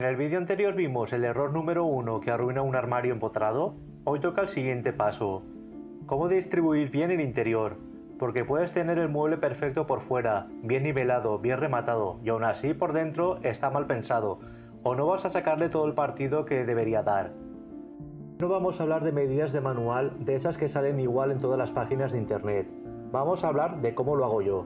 En el vídeo anterior vimos el error número 1 que arruina un armario empotrado. Hoy toca el siguiente paso. Cómo distribuir bien el interior, porque puedes tener el mueble perfecto por fuera, bien nivelado, bien rematado, y aún así por dentro está mal pensado, o no vas a sacarle todo el partido que debería dar. No vamos a hablar de medidas de manual, de esas que salen igual en todas las páginas de internet. Vamos a hablar de cómo lo hago yo.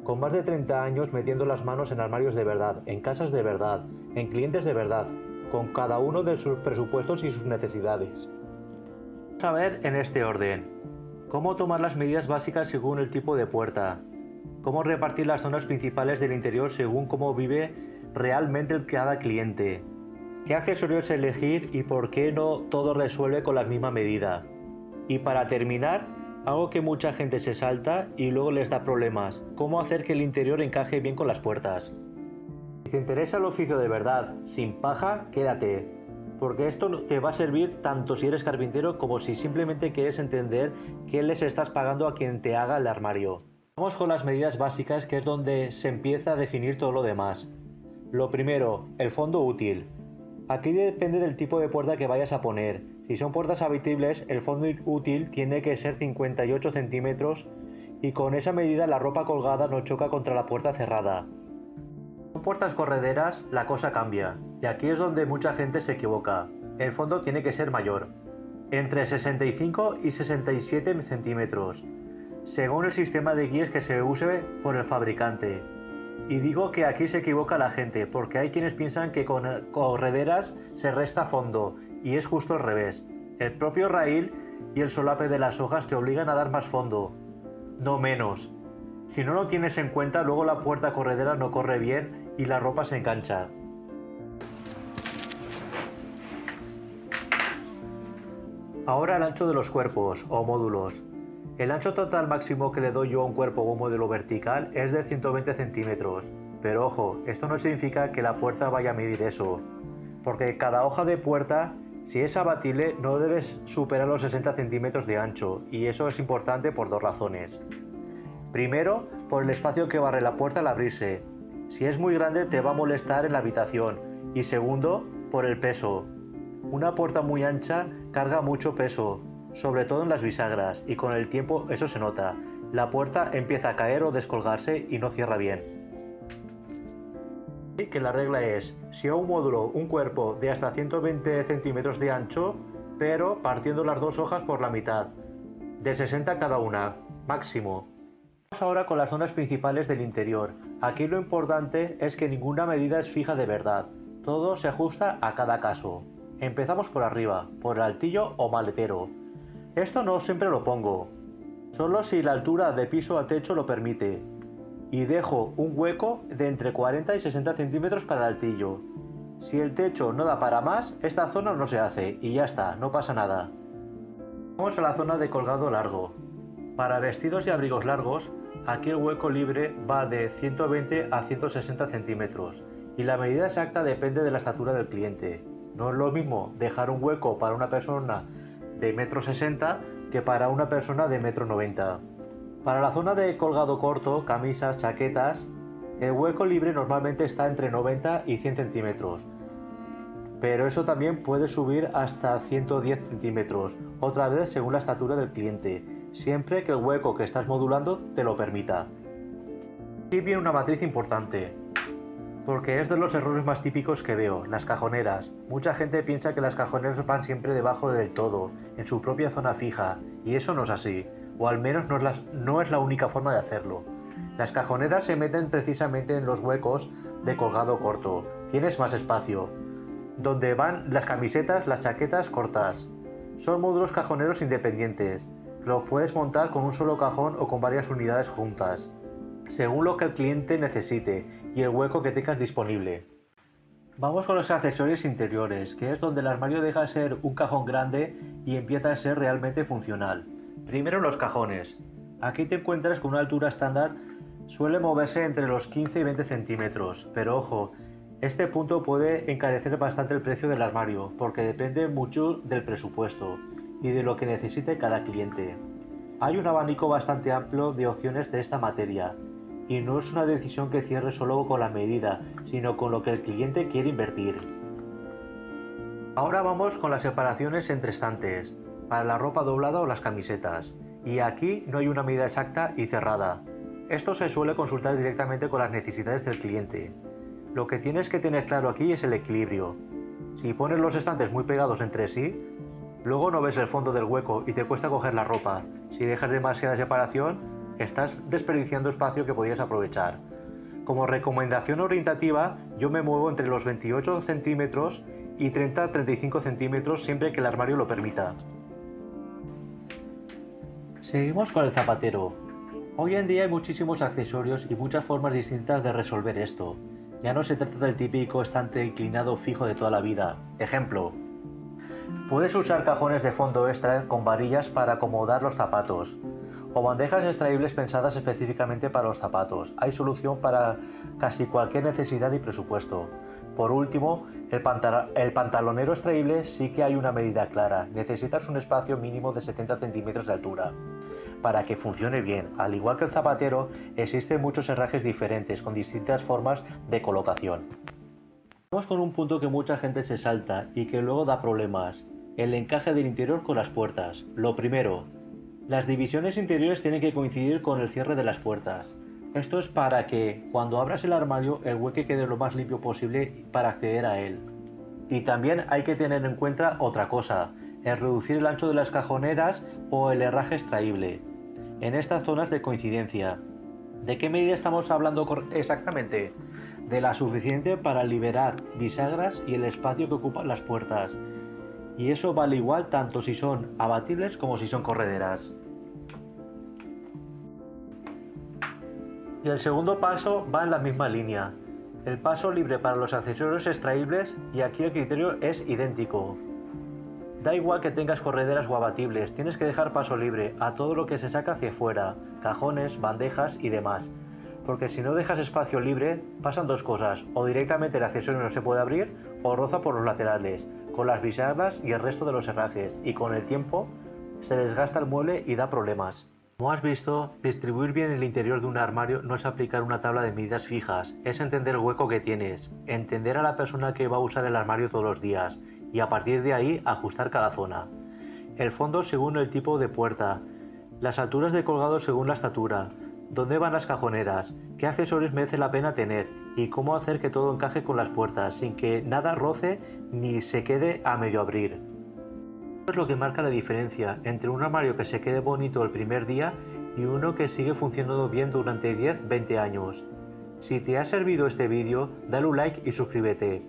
Con más de 30 años metiendo las manos en armarios de verdad, en casas de verdad, en clientes de verdad, con cada uno de sus presupuestos y sus necesidades. Vamos a ver en este orden. Cómo tomar las medidas básicas según el tipo de puerta. Cómo repartir las zonas principales del interior según cómo vive realmente cada cliente. ¿Qué accesorios elegir y por qué no todo resuelve con la misma medida? Y para terminar, algo que mucha gente se salta y luego les da problemas: cómo hacer que el interior encaje bien con las puertas. Si te interesa el oficio de verdad, sin paja, quédate, porque esto te va a servir tanto si eres carpintero como si simplemente quieres entender qué les estás pagando a quien te haga el armario. Vamos con las medidas básicas, que es donde se empieza a definir todo lo demás. Lo primero, el fondo útil. Aquí depende del tipo de puerta que vayas a poner. Si son puertas abatibles, el fondo útil tiene que ser 58 centímetros y con esa medida la ropa colgada no choca contra la puerta cerrada. Con puertas correderas la cosa cambia, y aquí es donde mucha gente se equivoca. El fondo tiene que ser mayor, entre 65 y 67 centímetros, según el sistema de guías que se use por el fabricante. Y digo que aquí se equivoca la gente, porque hay quienes piensan que con correderas se resta fondo, y es justo al revés. El propio raíl y el solape de las hojas te obligan a dar más fondo, no menos. Si no lo tienes en cuenta, luego la puerta corredera no corre bien y la ropa se engancha. Ahora el ancho de los cuerpos o módulos. El ancho total máximo que le doy yo a un cuerpo o un modelo vertical es de 120 centímetros, pero ojo, esto no significa que la puerta vaya a medir eso, porque cada hoja de puerta, si es abatible, no debes superar los 60 centímetros de ancho, y eso es importante por dos razones. Primero, por el espacio que barre la puerta al abrirse. Si es muy grande te va a molestar en la habitación, y segundo, por el peso. Una puerta muy ancha carga mucho peso, sobre todo en las bisagras, y con el tiempo eso se nota. La puerta empieza a caer o descolgarse y no cierra bien. Así que la regla es, si a un módulo, un cuerpo de hasta 120 centímetros de ancho, pero partiendo las dos hojas por la mitad, de 60 cada una, máximo. Vamos ahora con las zonas principales del interior. Aquí lo importante es que ninguna medida es fija de verdad, todo se ajusta a cada caso. Empezamos por arriba, por el altillo o maletero. Esto no siempre lo pongo, solo si la altura de piso a techo lo permite, y dejo un hueco de entre 40 y 60 centímetros para el altillo. Si el techo no da para más, esta zona no se hace y ya está, no pasa nada. Vamos a la zona de colgado largo. Para vestidos y abrigos largos, aquí el hueco libre va de 120 a 160 centímetros y la medida exacta depende de la estatura del cliente. No es lo mismo dejar un hueco para una persona de 1,60 m que para una persona de 1,90 m. Para la zona de colgado corto, camisas, chaquetas, el hueco libre normalmente está entre 90 y 100 centímetros, pero eso también puede subir hasta 110 centímetros, otra vez según la estatura del cliente, siempre que el hueco que estás modulando te lo permita. Aquí viene una matriz importante, porque es de los errores más típicos que veo, las cajoneras. Mucha gente piensa que las cajoneras van siempre debajo del todo, en su propia zona fija, y eso no es así, o al menos no es la única forma de hacerlo. Las cajoneras se meten precisamente en los huecos de colgado corto, tienes más espacio, donde van las camisetas, las chaquetas cortas. Son módulos cajoneros independientes, los puedes montar con un solo cajón o con varias unidades juntas, según lo que el cliente necesite y el hueco que tengas disponible. Vamos con los accesorios interiores, que es donde el armario deja de ser un cajón grande y empieza a ser realmente funcional. Primero los cajones. Aquí te encuentras con una altura estándar, suele moverse entre los 15 y 20 centímetros, pero ojo, este punto puede encarecer bastante el precio del armario, porque depende mucho del presupuesto y de lo que necesite cada cliente. Hay un abanico bastante amplio de opciones de esta materia, y no es una decisión que cierre solo con la medida, sino con lo que el cliente quiere invertir. Ahora vamos con las separaciones entre estantes, para la ropa doblada o las camisetas. Y aquí no hay una medida exacta y cerrada. Esto se suele consultar directamente con las necesidades del cliente. Lo que tienes que tener claro aquí es el equilibrio. Si pones los estantes muy pegados entre sí, luego no ves el fondo del hueco y te cuesta coger la ropa. Si dejas demasiada separación, estás desperdiciando espacio que podrías aprovechar. Como recomendación orientativa, yo me muevo entre los 28 centímetros y 30-35 centímetros siempre que el armario lo permita. Seguimos con el zapatero. Hoy en día hay muchísimos accesorios y muchas formas distintas de resolver esto. Ya no se trata del típico estante inclinado fijo de toda la vida. Ejemplo, puedes usar cajones de fondo extra con varillas para acomodar los zapatos, o bandejas extraíbles pensadas específicamente para los zapatos. Hay solución para casi cualquier necesidad y presupuesto. Por último, el pantalonero extraíble sí que hay una medida clara. Necesitas un espacio mínimo de 70 centímetros de altura. Para que funcione bien, al igual que el zapatero, existen muchos herrajes diferentes con distintas formas de colocación. Vamos con un punto que mucha gente se salta y que luego da problemas: el encaje del interior con las puertas. Lo primero, las divisiones interiores tienen que coincidir con el cierre de las puertas. Esto es para que, cuando abras el armario, el hueco quede lo más limpio posible para acceder a él. Y también hay que tener en cuenta otra cosa: el reducir el ancho de las cajoneras o el herraje extraíble en estas zonas de coincidencia. ¿De qué medida estamos hablando exactamente? De la suficiente para liberar bisagras y el espacio que ocupan las puertas. Y eso vale igual tanto si son abatibles como si son correderas. Y el segundo paso va en la misma línea. El paso libre para los accesorios extraíbles, y aquí el criterio es idéntico. Da igual que tengas correderas o abatibles, tienes que dejar paso libre a todo lo que se saca hacia afuera, cajones, bandejas y demás. Porque si no dejas espacio libre, pasan dos cosas: o directamente el accesorio no se puede abrir, o roza por los laterales, con las bisagras y el resto de los herrajes, y con el tiempo se desgasta el mueble y da problemas. Como has visto, distribuir bien el interior de un armario no es aplicar una tabla de medidas fijas, es entender el hueco que tienes, entender a la persona que va a usar el armario todos los días, y a partir de ahí ajustar cada zona. El fondo según el tipo de puerta, las alturas de colgado según la estatura, dónde van las cajoneras, qué accesorios merece la pena tener y cómo hacer que todo encaje con las puertas sin que nada roce ni se quede a medio abrir. Esto es lo que marca la diferencia entre un armario que se quede bonito el primer día y uno que sigue funcionando bien durante 10-20 años. Si te ha servido este vídeo, dale un like y suscríbete,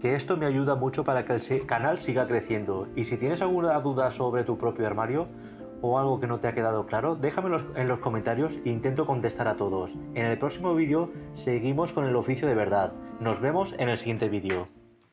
que esto me ayuda mucho para que el canal siga creciendo. Y si tienes alguna duda sobre tu propio armario o algo que no te ha quedado claro, déjamelo en los comentarios e intento contestar a todos. En el próximo vídeo seguimos con el oficio de verdad. Nos vemos en el siguiente vídeo.